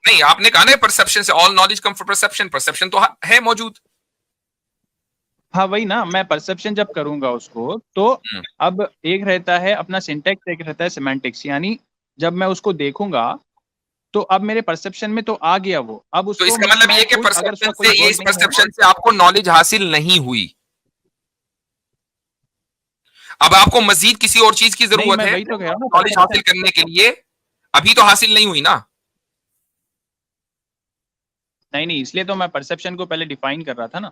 नहीं, आपने कहा ना परसेप्शन से, all knowledge come from perception, perception तो है मौजूद। हाँ वही ना, मैं परसेप्शन जब करूंगा उसको तो अब एक रहता है अपना सिंटेक्स, एक रहता है सिमेंटिक्स, यानी जब मैं उसको देखूंगा तो अब मेरे परसेप्शन में तो आ गया वो, अब तो उसको इसका मतलब मैं ये कि खुद अगर उसका परसेप्शन कोई से, ये वर्ड इस नहीं है। परसेप्शन से आपको नॉलेज हासिल नहीं हुई। अब आपको मजीद किसी और चीज की नहीं, जरूरत मैं है वही तो कह रहा हूँ ना, नॉलेज हासिल परसेप्शन। करने के लिए, अभी तो हासिल नहीं हुई ना। नहीं नहीं, इसलिए तो मैं परसेप्शन को पहले डिफाइन कर रहा था ना।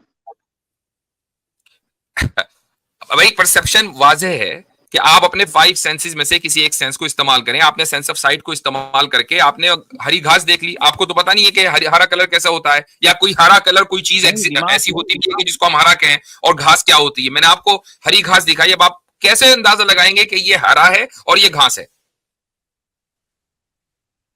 भाई परसेप्शन वाजह है कि आप अपने 5 सेंसेस में से किसी एक सेंस को इस्तेमाल करें। आपने सेंस ऑफ साइट को इस्तेमाल करके आपने हरी घास देख ली, आपको तो पता नहीं है कि हरा कलर कैसा होता है, या कोई हरा कलर कोई चीज नहीं, दिमाग ऐसी होती भी है कि जिसको हम हरा कहें, और घास क्या होती है। मैंने आपको हरी घास दिखाई, अब आप कैसे अंदाजा लगाएंगे कि ये हरा है और ये घास है।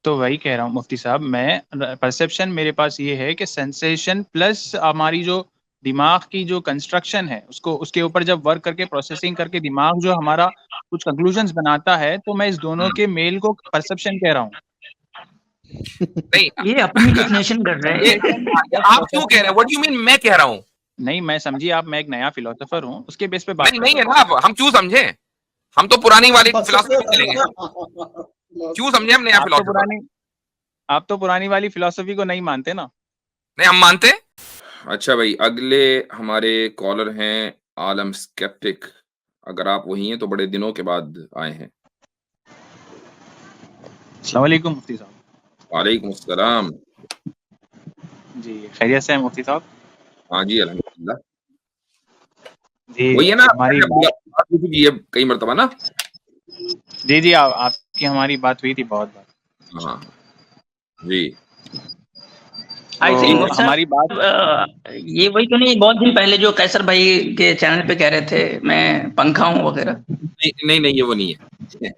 तो वही कह रहा हूँ मुफ्ती साहब, मैं परसेप्शन मेरे पास ये है कि सेंसेशन प्लस हमारी जो दिमाग की जो कंस्ट्रक्शन है उसको, उसके ऊपर जब वर्क करके प्रोसेसिंग करके दिमाग जो हमारा कुछ कंक्लूजन्स बनाता है, तो मैं इस दोनों के मेल को परसेप्शन कह रहा हूँ। नहीं ये अपनी डेफिनेशन कर रहे ये हैं। आप क्यों कह रहे हैं, व्हाट यू मीन मैं कह रहा हूं। नहीं, मैं समझिए, आप, मैं एक नया फिलोसोफर हूँ, उसके बेस पे बात नहीं कर नहीं रहा है हूँ। ना, अब हम क्यों समझे, हम तो पुरानी वाली फिलॉसफी चलेंगे, क्यों समझे हम नया आप तो फिलॉसफर। पुरानी आप तो पुरानी वाली फिलोसफी को नहीं मानते ना। नहीं हम मानते हैं। अच्छा भाई, अगले हमारे कॉलर हैं आलम स्केप्टिक। अगर आप वही हैं तो बड़े दिनों के बाद आए हैं। अस्सलाम वालेकुम मुफ्ती साहब। वालेकुम अस्सलाम। जी, खैरियत से हैं मुफ्ती साहब? हाँ जी अल्हम्दुलिल्लाह। जी, वही है ना, हमारी मैंने बात, बात की थी ये कई मरतबा ना। जी जी, आपकी हमारी बात हुई थी बहुत बार। हाँ जी आई जी थिंक तो हमारी बात, ये वही तो नहीं, बहुत दिन पहले जो कैसर भाई के चैनल पे कह रहे थे मैं पंखा हूँ वगैरह। नहीं नहीं नहीं, ये वो नहीं है।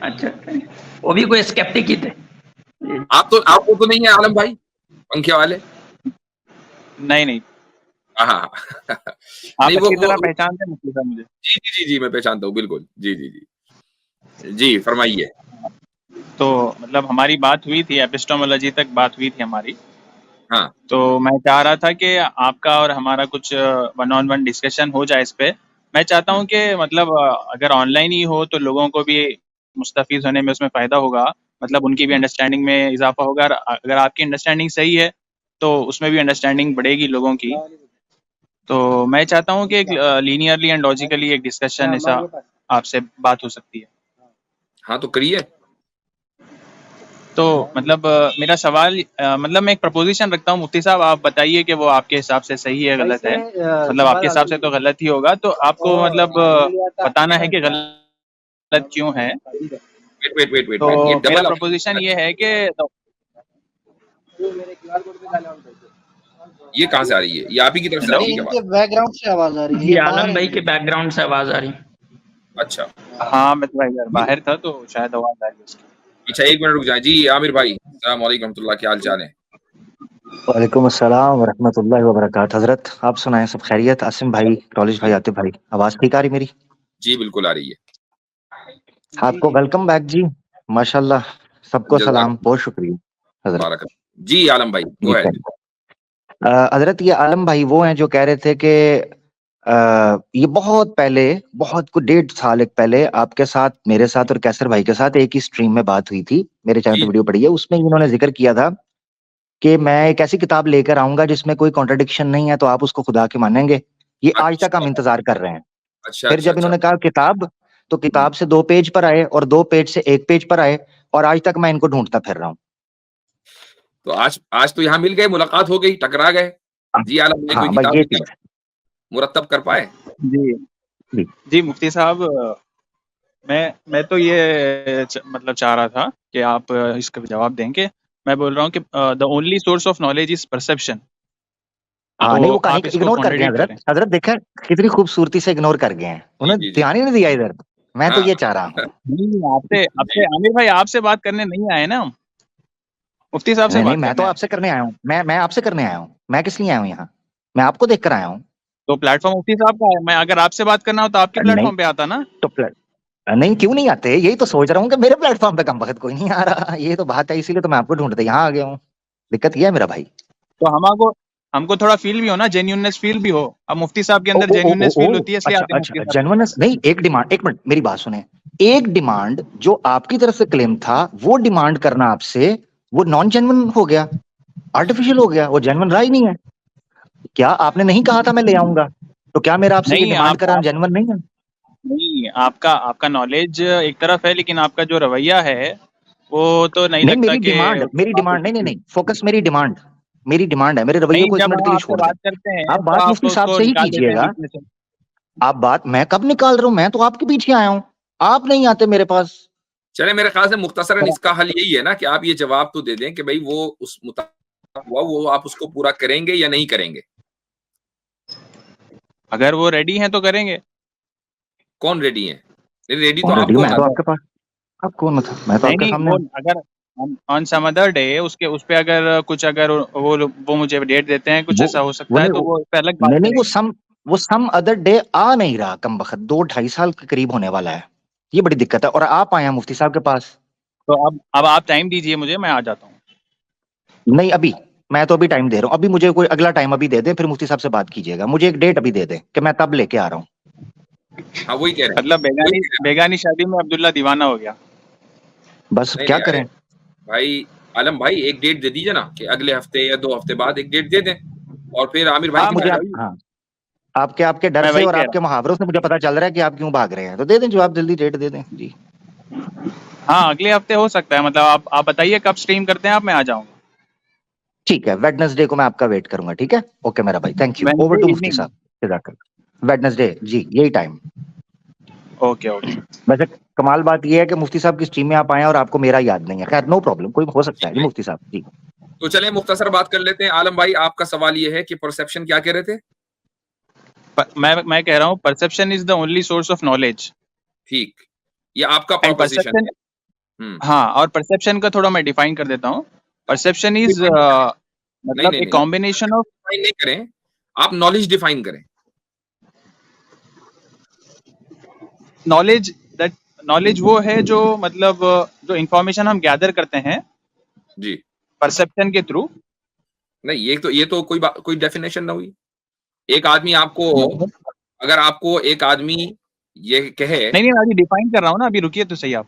अच्छा, वो भी कोई स्केप्टिक ही थे। आप तो, आपको तो नहीं है आलम भाई पंखे वाले। नहीं नहीं, हाँ हाँ हाँ। आप नहीं अच्छी वो तरह पहचानते हैं मुफ्ती साहब मुझे। जी जी जी जी, मैं पहचानता हूँ बिल्कुल। जी जी जी जी, फरमाइए। तो मतलब हमारी बात हुई थी, एपिस्टोमोलॉजी तक बात हुई थी हमारी। हाँ तो मैं चाह रहा था कि आपका और हमारा कुछ वन ऑन वन डिस्कशन हो जाए इस पे। मैं चाहता हूँ कि मतलब अगर ऑनलाइन ही हो तो लोगों को भी मुस्तफ़ीज़ होने में उसमें फ़ायदा होगा, मतलब उनकी भी अंडरस्टैंडिंग में इजाफा होगा। और अगर आपकी अंडरस्टैंडिंग सही है तो उसमें भी अंडरस्टैंडिंग बढ़ेगी लोगों की। तो मैं चाहता हूँ कि एक लीनियरली एंड लॉजिकली एक डिस्कशन ऐसा आपसे बात हो सकती है। हाँ तो करिए। तो मतलब मेरा सवाल, मतलब मैं एक प्रपोजिशन रखता हूँ मुफ्ती साहब, आप बताइए कि वो आपके हिसाब से सही है गलत है। मतलब आपके हिसाब से तो गलत ही होगा, तो आपको मतलब बताना है कि गलत क्यों है। वेट वेट वेट वेट तो वेट, ये मेरा डबल प्रपोजिशन ये है कि ये कहाँ से आ रही है, ये आप ही की तरफ से आ हेलो, रही है क्या इनके बात। बैकग्राउंड से आवाज आ रही है, जी, ये बाहर आलम है भाई क्या? के बैकग्राउंड से आवाज आ रही। अच्छा हाँ मैं थोड़ा इधर बाहर था तो शायद आवाज आ रही है उसकी। अच्छा, एक मिनट रुक जाए जी। आमिर भाई अस्सलाम वालेकुम रहमतुल्लाह, क्या हाल चाल है। वालेकुम अस्सलाम वरहमतुल्लाहि वबरकातुहू। हजरत आप सुनाएं, सब खैरियत? आसिम भाई, टॉलिश भाई, आतिफ भाई, आवाज ठीक आ रही मेरी? जी बिल्कुल आ रही है। आपको वेलकम बैक जी, माशाल्लाह। सबको जज़ाक सलाम, बहुत शुक्रिया हजरत। बारक। जी आलम भाई गो जी अहेड। हजरत, ये आलम भाई वो हैं जो कह रहे थे कि ये बहुत पहले, बहुत कुछ 1.5 साल एक पहले आपके साथ, मेरे साथ और कैसर भाई के साथ एक ही स्ट्रीम में बात हुई थी। मेरे चैनल पे जी वीडियो पड़ी है, उसमें इन्होंने जिक्र किया था कि मैं एक ऐसी किताब लेकर आऊंगा जिसमें कोई कॉन्ट्रडिक्शन नहीं है, तो आप उसको खुदा के मानेंगे। ये आज तक हम अच्छा इंतजार कर रहे हैं। अच्छा फिर अच्छा जब अच्छा। इन्होंने कहा किताब, तो किताब से 2 पेज पर आए और 2 पेज से 1 पेज पर आए, और आज तक मैं इनको ढूंढता फिर रहा हूँ। तो आज तो यहाँ मिल गए, मुलाकात हो गई, टकरा गए। जी आलम भाई कोई हाँ भाई, किताब ये की चीज। मुरत्तब कर पाए। जी जी जी मुफ्ती साहब, मैं तो ये मतलब चाह रहा था कि आप इसका जवाब देंगे। मैं बोल रहा हूँ कि the only source of knowledge is perception. हाँ, नहीं तो वो कहीं आप इसको इग्नोर कर गए कॉन्ट्रडिक्ट हजरत। करें। हजरत देखा कितनी खूबसूरती से इग्नोर कर गए हैं, जी उन्हें जी जी। ध्यान ही नहीं दिया इधर। मैं तो हाँ ये चाह रहा हूँ। नहीं, आपसे आपसे आमिर भाई, आपसे बात करने नहीं आए ना हम, मुफ्ती साहब से नहीं नहीं, बात मैं तो करने आए। आपसे करने आया हूँ। मैं आपसे करने आया हूँ। मैं किस लिए आया हूँ यहाँ? मैं आपको देख कर आया हूँ। तो प्लेटफॉर्म मुफ्ती साहब का है, मैं अगर आपसे बात करना हो तो आपके नहीं प्लेटफॉर्म पे आता ना। तो नहीं क्यों नहीं आते, यही तो सोच रहा हूँ कि मेरे प्लेटफॉर्म पे कम वक्त कोई नहीं आ रहा, ये तो बात है, इसीलिए तो मैं आपको ढूंढते यहाँ आ गया हूँ। दिक्कत ये है मेरा भाई। तो हमको हमको थोड़ा फील भी हो ना, जेन्युइननेस फील भी हो। अब मुफ्ती साहब के ओ अंदर ओ ओ ओ जेन्युइननेस फील ओ होती है, इसलिए अच्छा आते हैं अच्छा, मुफ्ती साहब के जेन्युइननेस नहीं, एक डिमांड, एक मिनट मेरी बात सुने। एक डिमांड जो आपकी तरफ से क्लेम था, वो डिमांड करना आपसे, वो नॉन जेन्युइन हो गया, आर्टिफिशियल हो गया, वो जेन्युइन रहा ही नहीं है। क्या आपने नहीं कहा था मैं ले आऊंगा? तो क्या मेरा पास। आपसे ये नहीं, डिमांड आप करना जेन्युइन नहीं है? नहीं, आपका आपका नॉलेज एक तरफ है, लेकिन आपका जो रवैया है वो तो नहीं नहीं, लगता कि मेरी डिमांड नहीं नहीं नहीं, फोकस मेरी डिमांड, मेरी डिमांड है, मेरे रवैये नहीं, को एक जब मिनट हम के लिए आपसे छोड़ दें। बात करते आप हैं तो बात आप मुफ्ती साहब उसको से ही निकाल देते हैं कीजिएगा। बीच में से। आप बात, मैं कब निकाल रहा हूं, मैं तो आपके पीछे आया हूं, आप नहीं आते मेरे पास। चले, मेरे ख्याल से मुख्तसरन इसका हल यही है ना कि आप ये जवाब तो दे दें कि भाई वो उस मुताबिक हुआ, वो आप उसको पूरा करेंगे या नहीं करेंगे। अगर वो रेडी हैं तो करेंगे। कौन रेडी है? रेडी तो कौन आप रेडी हूं, मैं दोनों तो हैं। अगर आपके पास, आप कौन था, मैं तो नहीं आपके नहीं, सामने वो हूं। अगर ऑन सम अदर डे उसके उस पे अगर कुछ, अगर वो मुझे डेट देते हैं, कुछ वो ऐसा हो वो सकता है, नहीं तो वो वो उस पे अलग बात नहीं, करेंगे। वो सम अदर डे आ नहीं रहा, कम बखत 2-2.5 साल के करीब होने वाला है, ये बड़ी दिक्कत है। और आप आए हैं मुफ्ती साहब के पास। तो अब आप टाइम दीजिए मुझे, मैं आ जाता हूँ। नहीं अभी, मैं तो अभी टाइम दे रहा हूं, अभी मुझे कोई अगला टाइम अभी दे दे, फिर मुफ्ती साहब से बात कीजिएगा, मुझे एक डेट अभी दे दे कि मैं तब लेके आ रहा हूँ। हाँ, वही कह रहे हैं, मतलब वही बेगानी कह रहे बेगानी शादी में अब्दुल्ला दीवाना हो गया। बस हैं। नहीं क्या नहीं, अरे करें। भाई आलम भाई, एक डेट दे दीजिए ना कि अगले हफ्ते या 2 हफ्ते बाद एक डेट दे दें, और फिर आमिर भाई हाँ, की मैं मुझे तरफ। आप, वही हाँ, आपके आपके डर मैं से वही और कह आपके रहा मुहावरों से मुझे पता चल रहा है कि आप क्यों भाग रहे हैं, तो दे दें जवाब, जल्दी डेट दे दें जी। हूँ। हाँ, अगले हफ्ते हो सकता है, मतलब आप बताइए कब स्ट्रीम करते हैं आप, मैं आ जाऊंगा। ठीक है, वेडनेसडे को मैं आपका वेट करूंगा, ठीक है, ओके मेरा भाई, thank you, over Wednesday to Mufti evening में। साहब। जज़ाकल्लाह। वेडनेसडे जी, यही टाइम। Okay okay. वैसे कमाल बात यह है कि मुफ्ती साहब की स्ट्रीम में आप आए हैं और आपको मेरा याद नहीं है, खैर नो प्रॉब्लम, कोई हो सकता है जी मुफ्ती साहब जी। तो चले मुख्तसर बात कर लेते हैं। आलम भाई, आपका सवाल ये है कि परसेप्शन क्या कह रहे थे? मैं कह रहा हूँ, perception is the only source of knowledge. ठीक, ये आपका एंड प्रोपोजिशन परसेप्शन, है। हम्म। हाँ, और परसेप्शन का थोड़ा मैं डिफाइन कर देता हूँ। परसेप्शन इज डिफाइन करें। नहीं मतलब नहीं ए नहीं, कॉम्बिनेशन ऑफ डिफाइन नहीं करें, आप नॉलेज डिफाइन करें। नॉलेज। दैट नॉलेज वो है जो, मतलब जो इंफॉर्मेशन हम गैदर करते हैं जी। परसेप्शन के थ्रू। नहीं, ये तो कोई डेफिनेशन ना हुई। एक आदमी आपको, नहीं अगर आपको एक आदमी ये कहे। नहीं, मैं अभी डिफाइन कर रहा हूँ ना, अभी रुकिए तो सही आप।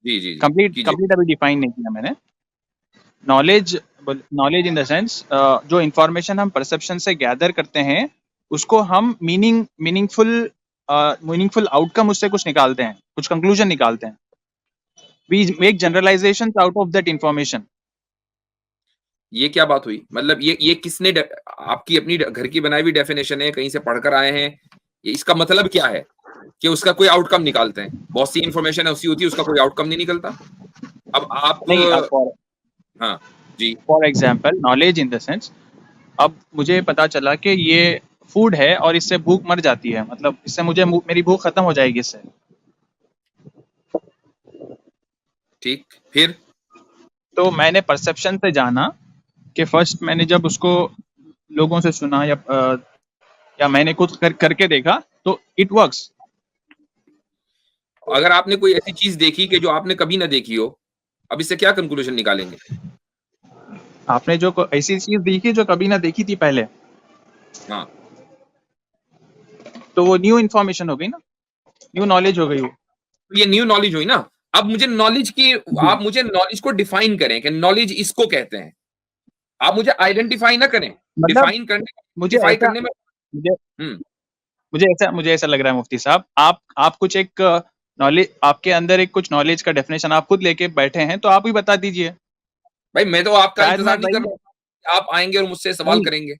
जी जी जी, कंप्लीट कीजिए। कंप्लीट अभी डिफाइन नहीं किया मैंने। Knowledge, knowledge in the sense, जो इंफॉर्मेशन हम परसेप्शन से गैदर करते हैं, उसको हम मीनिंगफुल आउटकम उससे कुछ निकालते हैं, कुछ कंक्लूजन निकालते हैं। We make generalisation out of that information. ये क्या बात हुई? मतलब ये किसने आपकी अपनी घर की बनाई हुई डेफिनेशन है, कहीं से पढ़कर आए हैं? ये इसका मतलब क्या है कि उसका कोई आउटकम निकालते हैं? बहुत सी इंफॉर्मेशन ऐसी होती है उसका कोई आउटकम नहीं निकलता। अब आप, नहीं, हाँ जी, for example knowledge in the sense, अब मुझे पता चला कि ये फूड है और इससे भूख मर जाती है, मतलब इससे मेरी भूख खत्म हो जाएगी इससे। ठीक, फिर तो मैंने परसेप्शन से जाना कि फर्स्ट मैंने जब उसको लोगों से सुना, या मैंने खुद करके देखा, तो इट वर्क्स। अगर आपने कोई ऐसी चीज देखी कि जो आपने कभी ना देखी हो, अब इससे क्या कंक्लूजन निकालेंगे? आपने जो ऐसी चीज देखी जो कभी ना देखी थी पहले, हाँ, तो वो न्यू इन्फॉर्मेशन हो गई ना, न्यू नॉलेज हो गई वो। तो ये न्यू नॉलेज हुई ना। अब मुझे नॉलेज की, जी। आप मुझे नॉलेज को डिफाइन करें कि नॉलेज इसको कहते हैं। आप मुझे आइडेंटिफाई ना करें, मतलब डिफाइन करने, मुझे डिफाइन ऐसा करने में। मुझे हम्म। मुझे ऐसा लग रहा है मुफ्ती साहब, आप कुछ एक नॉलेज, आपके अंदर एक कुछ नॉलेज का डेफिनेशन आप खुद लेके बैठे हैं, तो आप ही बता दीजिए। भाई मैं तो आपका शायद मैं इंतजार नहीं कर वही, रहा हूं, आप आएंगे और मुझसे सवाल नहीं करेंगे।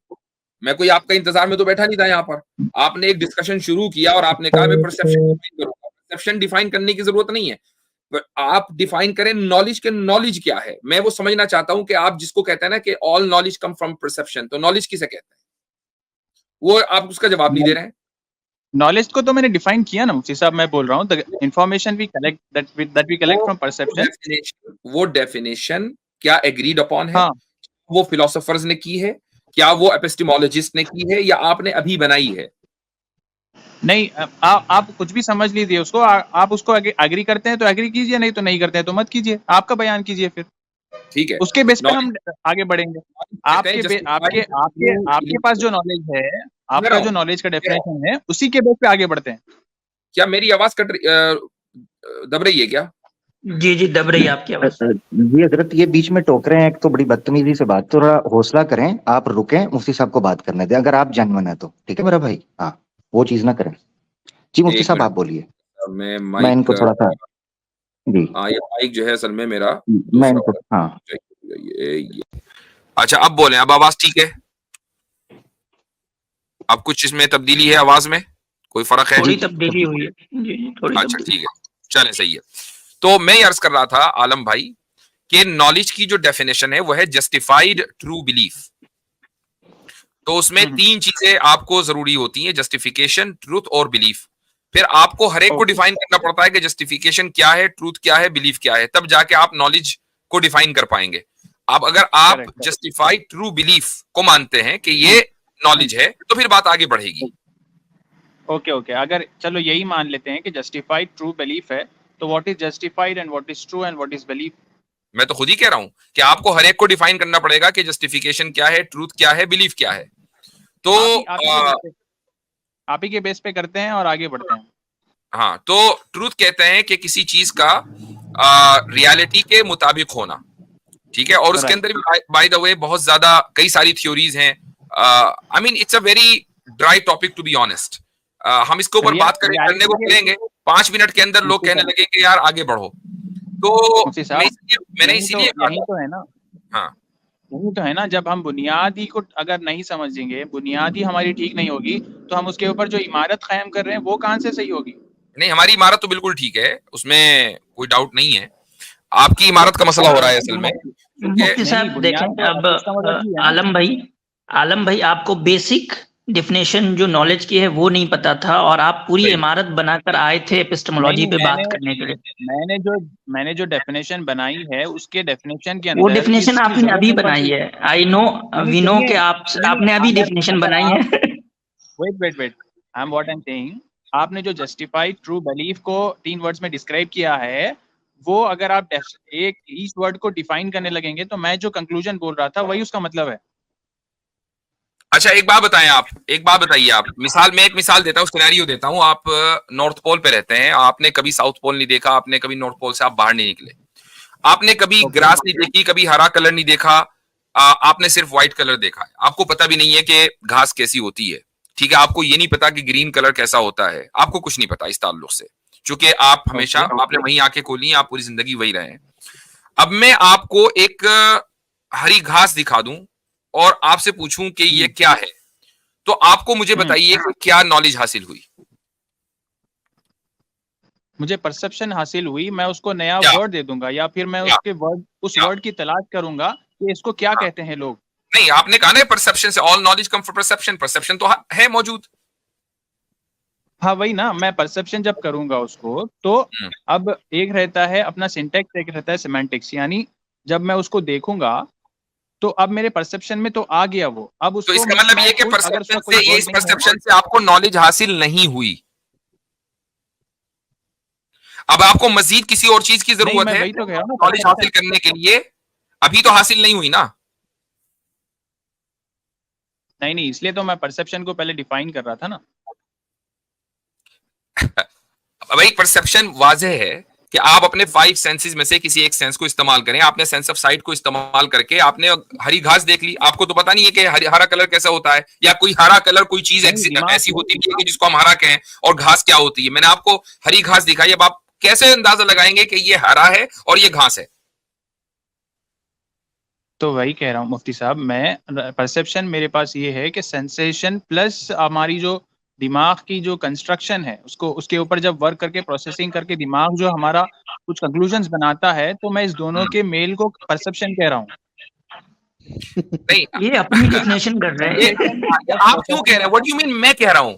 मैं कोई आपका इंतजार में तो बैठा नहीं था यहाँ पर। आपने एक डिस्कशन शुरू किया और आपने कहा मैं परसेप्शन डिफाइन करूंगा। परसेप्शन डिफाइन करने की जरूरत नहीं है, पर आप डिफाइन करें नॉलेज के, नॉलेज क्या है। मैं वो समझना चाहता हूं कि आप जिसको कहते हैं ना कि all knowledge come from perception, तो नॉलेज किसे कहते हैं? वो आप उसका जवाब नहीं दे रहे हैं। नॉलेज को तो मैंने डिफाइन किया ना मुफ्ती साहब, मैं बोल रहा हूँ the information we collect, that we collect वो फ्रॉम परसेप्शन। वो डेफिनेशन क्या एग्रीड अपॉन है? हाँ, वो फिलोसोफर्स ने की है? क्या वो एपिस्टेमोलॉजिस्ट ने की है या आपने अभी बनाई है? नहीं, आप कुछ भी समझ लीजिए उसको, आप उसको एग्री करते हैं तो एग्री कीजिए, नहीं तो नहीं करते हैं तो मत कीजिए, आपका बयान कीजिए फिर, ठीक है। उसके बेस पे हम नॉलेज आगे बढ़ेंगे। कहते हैं आपके जस्टिफाइड आपके आपके पास जो नॉलेज है, आपका जो नॉलेज का डेफिनेशन है, उसी के बेस पे आगे बढ़ते हैं। क्या मेरी आवाज कट रही दब रही है क्या? जी जी, दब रही है आपकी आवाज। जी हजरत, ये बीच में टोक रहे हैं, एक तो बड़ी बदतमीजी से बात, थोड़ा हौसला करें, आप रुकें, मुफ्ती साहब को बात करने दें, अगर आप जेन्युइन है तो ठीक है मेरा भाई। हाँ, वो चीज ना करें। जी मुफ्ती एक साहब आप मिनट, बोलिए, मैं मैं माइक इनको थोड़ा सा, जी हाँ, ये माइक जो है असल में मेरा मैं दूसरा इनको, वाला हाँ ये। अच्छा, अब बोलें, अब आवाज ठीक है? अब कुछ इसमें तब्दीली है आवाज में? कोई फर्क है? थोड़ी तब्दीली हुई है, जी जी, थोड़ी अच्छा तब्दीली। ठीक है, चलें, सही है। तो मैं ये अर्ज कर रहा था आलम भाई कि नॉलेज की जो डेफिनेशन है वो है जस्टिफाइड ट्रू बिलीफ। तो उसमें तीन चीजें आपको जरूरी होती हैं, जस्टिफिकेशन, ट्रूथ और बिलीफ। फिर आपको हर एक को ओके, डिफाइन करना पड़ता है कि जस्टिफिकेशन क्या है, ट्रूथ क्या है, बिलीफ क्या है, तब जाके आप नॉलेज को डिफाइन कर पाएंगे। अब अगर आप correct correct. Justified true belief को मानते हैं कि ये नॉलेज है, तो फिर बात आगे बढ़ेगी। ओके ओके, अगर चलो यही मान लेते हैं कि जस्टिफाइड ट्रू बिलीफ है, तो what is justified and what is true and what is belief? मैं तो खुद ही कह रहा हूं कि आपको हर एक को डिफाइन करना पड़ेगा कि जस्टिफिकेशन क्या है, ट्रूथ क्या है, बिलीफ क्या है। तो आप ही के बेस पे करते हैं और आगे बढ़ते हैं। हाँ, तो ट्रूथ कहते हैं कि किसी चीज का रियलिटी के मुताबिक होना, ठीक है, और उसके राइट। अंदर भी बाय द वे बहुत ज्यादा कई सारी थ्योरीज हैं। I mean it's a very dry topic to be honest. हम इसके ऊपर बात करने को रियलिटी करेंगे, 5 मिनट के अंदर लोग कहने लगे कि यार आगे बढ़ो। तो मुफ्ती साहब, मैंने यही तो इसीलिए कहा यही था। तो है ना, हाँ, यही तो है ना, जब हम बुनियादी को अगर नहीं समझेंगे, बुनियादी हमारी ठीक नहीं होगी, तो हम उसके ऊपर जो इमारत कायम कर रहे हैं वो कहाँ से सही होगी? नहीं, हमारी इमारत तो बिल्कुल ठीक है, उसमें कोई डाउट नहीं है। आपकी इमारत का मसला हो रहा है असल में, क्योंकि मुफ्ती नहीं साहब बुनियाद देखें, तो अब इसका मतलब ये है ना। आलम भाई आपको बेसिक डेफिनेशन जो नॉलेज की है वो नहीं पता था, और आप पूरी सही, इमारत बनाकर आए थे नहीं एपिस्टेमोलॉजी पे मैंने बात करने के लिए। मैंने जो मैंने जो डेफिनेशन बनाई है, उसके डेफिनेशन के वो अंदर डेफिनेशन इसकी आपने जरूरत अभी नहीं बनाई पड़ती। है, आई नो, नहीं नहीं, वी नो सुनिए कि सुनिए, आपने अभी अगर डेफिनेशन अगर बनाई आप, है। Wait I am what I am saying, आपने जो जस्टिफाइड ट्रू बिलीफ को 3 वर्ड्स में डिस्क्राइब किया है, वो अगर आप एक ईच वर्ड को डिफाइन करने लगेंगे, तो मैं जो कंक्लूजन बोल रहा था वही उसका मतलब है। अच्छा एक बात बताएं, आप एक बात बताइए, आप मिसाल, मैं एक मिसाल देता हूँ, सिनेरियो देता हूँ। आप नॉर्थ पोल पे रहते हैं, आपने कभी साउथ पोल नहीं देखा, आपने कभी नॉर्थ पोल से आप बाहर नहीं निकले, आपने कभी ओके ग्रास नहीं देखी, कभी हरा कलर नहीं देखा, आपने सिर्फ व्हाइट कलर देखा है। आपको पता भी नहीं है कि घास कैसी होती है, ठीक है, आपको ये नहीं पता कि ग्रीन कलर कैसा होता है, आपको कुछ नहीं पता इस ताल्लुक से, क्योंकि आप हमेशा, ओके आपने वही आंखें खोली, आप पूरी जिंदगी वही रहे हैं। अब मैं आपको एक हरी घास दिखा दूं और आपसे पूछूं कि ये क्या है, तो आपको मुझे बताइए कि क्या नॉलेज हासिल हुई? मुझे परसेप्शन हासिल हुई, मैं उसको नया क्या वर्ड दे दूंगा, या फिर मैं क्या उस क्या वर्ड की तलाश करूंगा कि इसको क्या हाँ, कहते हैं लोग। नहीं, आपने कहा ना परसेप्शन से, all knowledge come from perception, perception तो है मौजूद। हाँ वही ना, मैं परसेप्शन जब करूंगा उसको, तो हम्म, अब एक रहता है अपना सिंटेक्स, एक रहता है सिमेंटिक्स, यानी जब मैं उसको देखूंगा, तो अब मेरे परसेप्शन में तो आ गया वो, अब तो उसको इसका मतलब मैं ये कि खुद अगर उसका परसेप्शन कोई से, ये वर्ड इस नहीं है। परसेप्शन से आपको नॉलेज हासिल नहीं हुई। अब आपको मजीद किसी और चीज की नहीं, जरूरत मैं है वही तो कह रहा हूँ ना, नॉलेज हासिल परसेप्शन। करने के लिए? अभी तो हासिल नहीं हुई ना। नहीं नहीं, इसलिए तो मैं परसेप्शन को पहले डिफाइन कर रहा था ना। भाई परसेप्शन वाजह है कि आप अपने 5 सेंसेस में से किसी एक सेंस को इस्तेमाल करें। आपने सेंस ऑफ साइट को इस्तेमाल करके आपने हरी घास देख ली, आपको तो पता नहीं है कि हरा कलर कैसा होता है, या कोई हरा कलर कोई चीज नहीं, दिमाग ऐसी होती है कि जिसको हम हरा कहें, और घास क्या होती है। मैंने आपको हरी घास दिखाई, अब आप कैसे अंदाजा लगाएंगे कि ये हरा है और ये घास है? तो वही कह रहा हूँ मुफ्ती साहब, मैं परसेप्शन मेरे पास ये है कि सेंसेशन प्लस हमारी जो दिमाग की जो कंस्ट्रक्शन है, उसको उसके ऊपर जब वर्क करके प्रोसेसिंग करके दिमाग जो हमारा कुछ कंक्लूजन्स बनाता है, तो मैं इस दोनों के मेल को परसेप्शन कह रहा हूँ। नहीं, ये अपनी डेफिनेशन कर रहे ये हैं। प्लस आप क्यों कह प्रोसेसिंग। रहे हैं? What do you mean? मैं कह रहा हूं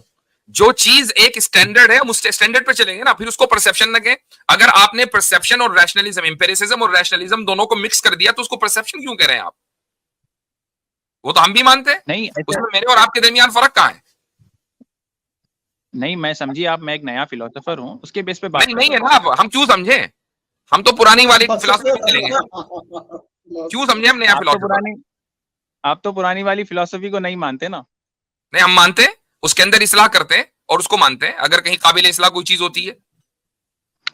जो चीज एक स्टैंडर्ड है, हम उस स्टैंडर्ड पे चलेंगे ना, फिर उसको परसेप्शन लगे। अगर आपने परसेप्शन और रैशनलिज्म, इंपेरिसिज्म और रैशनलिज्म दोनों को मिक्स कर दिया, तो उसको परसेप्शन क्यों कह रहे हैं आप? वो तो हम भी मानते हैं, नहीं ऐसे, उसमें मेरे और आपके दरमियान फर्क कहां है? नहीं, मैं समझिए आप, मैं एक नया फिलोसोफर हूँ, उसके बेस पे बात नहीं कर नहीं रहा है हूँ। ना, अब हम क्यों समझे, हम तो पुरानी वाली फिलोसफी चलेंगे, क्यों समझे हम नया आप तो फिलोसफर? पुरानी आप तो पुरानी वाली फिलोसफी को नहीं मानते ना। नहीं, हम मानते हैं, उसके अंदर इस्लाह करते हैं और उसको मानते हैं, अगर कहीं काबिल इस्लाह कोई चीज होती है।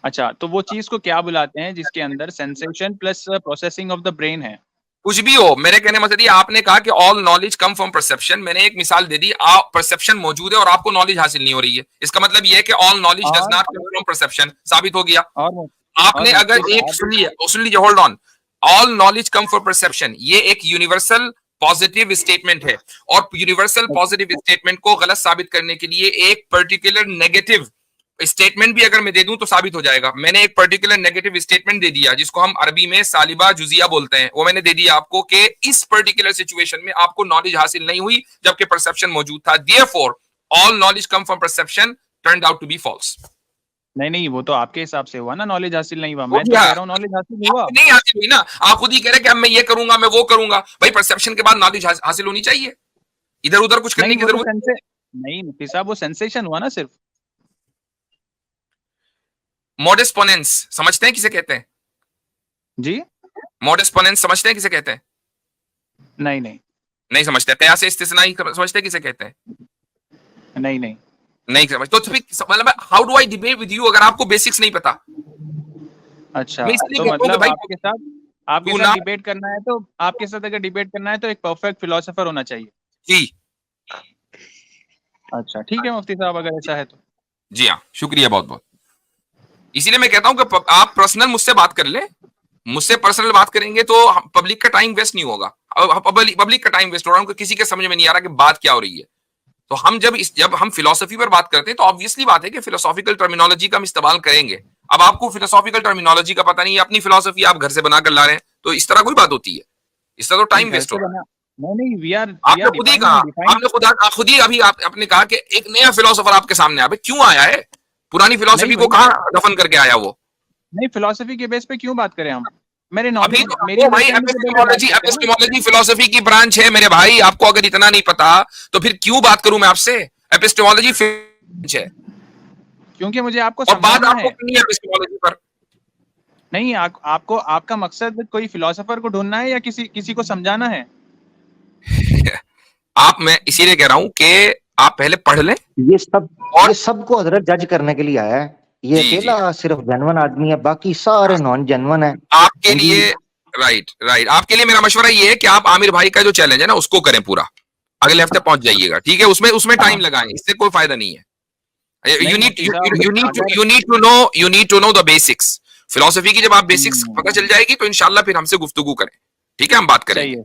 अच्छा, तो वो चीज को क्या बुलाते हैं जिसके अंदर sensation plus processing of the brain है? कुछ भी हो, मेरे कहने मतलब ये, आपने कहा कि all knowledge come from perception, मैंने एक मिसाल दे दी, आप परसेप्शन मौजूद है और आपको नॉलेज हासिल नहीं हो रही है, इसका मतलब ये है कि ऑल नॉलेज डज और नॉट कम फ्रॉम परसेप्शन, साबित हो गया। और आपने अगर मुफ्ती एक साहब, सुन लीजिए, hold on, all knowledge come for perception, ये एक यूनिवर्सल पॉजिटिव स्टेटमेंट है, और यूनिवर्सल पॉजिटिव स्टेटमेंट को गलत साबित करने के लिए एक पर्टिकुलर नेगेटिव स्टेटमेंट भी अगर मैं दे दूं तो साबित हो जाएगा। मैंने एक पर्टिकुलर नेगेटिव स्टेटमेंट दे दिया जिसको हम अरबी में सालिबा जुजिया बोलते हैं, वो मैंने दे दिया आपको कि इस पर्टिकुलर सिचुएशन में आपको नॉलेज हासिल नहीं हुई जबकि परसेप्शन मौजूद था, therefore all knowledge come from perception turned out to be false. नहीं, वो तो आपके हिसाब से हुआ ना, नॉलेज हासिल नहीं हुआ। मैं तो कह रहा हूँ नॉलेज हासिल हुआ। नहीं हासिल हुई ना, आप खुद ही कह रहे कि अब मैं ये करूंगा, मैं वो करूंगा, भाई परसेप्शन के बाद नॉलेज हासिल होनी चाहिए, इधर उधर कुछ करने नहीं, की वो तो जरूरत नहीं मुफ्ती साहब, वो सेंसेशन हुआ ना सिर्फ। मॉडेस्ट पोनेंस समझते हैं किसे कहते हैं? जी, मॉडेस्ट पोनेंस समझते हैं किसे कहते हैं? नहीं, नहीं समझते। कयास इस्तिस्नाई समझते हैं किसे कहते हैं? नहीं। नहीं समझ, तो फिर मतलब how do I debate with you अगर आपको बेसिक्स नहीं पता? अच्छा, मैं इसलिए तो कहता हूं कि मतलब भाई आपके तू साथ ना डिबेट करना है तो आपके साथ अगर डिबेट करना है तो एक परफेक्ट फिलोसोफर होना चाहिए। जी अच्छा, ठीक है मुफ्ती साहब, अगर ऐसा है तो। जी हाँ, शुक्रिया बहुत बहुत। इसीलिए मैं कहता हूं कि आप पर्सनल मुझसे बात कर ले, मुझसे पर्सनल बात करेंगे तो पब्लिक का टाइम वेस्ट नहीं होगा। पब्लिक का टाइम वेस्ट हो रहा है, किसी के समझ में नहीं आ रहा कि बात क्या हो रही है। तो हम जब हम फिलोसफी पर बात करते हैं तो ऑब्वियसली बात है कि फिलोसॉफिकल टर्मिनोलॉजी का हम इस्तेमाल करेंगे। अब आपको फिलोसॉफिकल टर्मिनोलॉजी का पता नहीं है, अपनी फिलोसफी आप घर से बनाकर ला रहे हैं, तो इस तरह कोई बात होती है? इस तरह तो नहीं, टाइम घर वेस्ट से हो रहा है। बना नहीं, वी आर आपने खुद ही कहा, खुद ही अभी आपने कहा कि एक नया फिलोसोफर आपके सामने आया, क्यों आया है? पुरानी फिलोसफी नहीं, को कहां दफन करके आया वो? नहीं, फिलोसफी के बेस पे क्यों बात करें हम? मेरे अभी नॉलेज, तो मेरी आपको भाई अंडरस्टैंडिंग के बेस पे बात करते हैं ना। एपिस्टेमोलॉजी फिलोसफी की ब्रांच है मेरे भाई, आपको अगर इतना नहीं पता तो फिर क्यों बात करूं मैं आपसे? एपिस्टेमोलॉजी ब्रांच है क्योंकि मुझे आपको और बात समझाना आपको है। करनी है एपिस्टेमोलॉजी पर। नहीं, आपको आपका मकसद कोई फिलोसोफर को ढूंढना है या किसी को समझाना है? मैं इसीलिए कह रहा हूं कि आप पहले पढ़ लें। ये सब और ये सबको हजरत जज करने के लिए आया है। ये जी जी अकेला सिर्फ जेन्युइन आदमी है, बाकी सारे नॉन जेन्युइन है। आपके इनकी लिए राइट आपके लिए मेरा मशवरा ये है कि आप आमिर भाई का जो चैलेंज है ना उसको करें पूरा, अगले हफ्ते पहुंच जाइएगा, ठीक है? उसमें टाइम लगाएं, इससे कोई फायदा नहीं है। नहीं Mufti sahab, you need to know the basics. Philosophy की जब आप बेसिक्स पता चल जाएगी तो इंशाल्लाह फिर हमसे गुफ्तगू करें, ठीक है? हम बात सही करेंगे। है,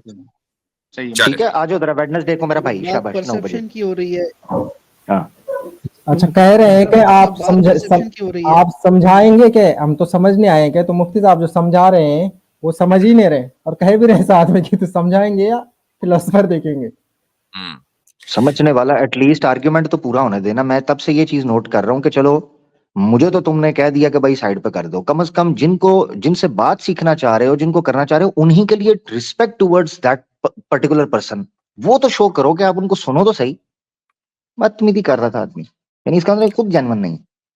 सही है। चलें। ठीक है, आ जाओ जरा वेडनेसडे को मेरा भाई, बात शाबाश 9 बजे। परसेप्शन की हो रही है। हाँ अच्छा, कह रहे हैं कि आप परसेप्शन की हो रही है। आप समझाएंगे क्या? हम तो समझ नहीं आए क्या? तो मुफ्ती साहब जो समझा रहे हैं वो समझ ही नहीं रहे और कह भी रहे साथ में कि तो समझाएंगे या फिलोसफर देखेंगे। समझने वाला एटलीस्ट आर्ग्यूमेंट तो पूरा होने देना। मैं तब से ये चीज नोट कर रहा हूँ कि चलो मुझे तो तुमने कह दिया कि भाई साइड पे कर दो, कम से कम जिनसे बात सीखना चाह रहे हो, जिनको करना चाह रहे हो, उन्हीं के लिए respect towards that particular person वो तो शो करो कि आप उनको सुनो तो सही। बदतमीजी कर रहा था आदमी, यानी इसका मतलब खुद जेन्युइन नहीं।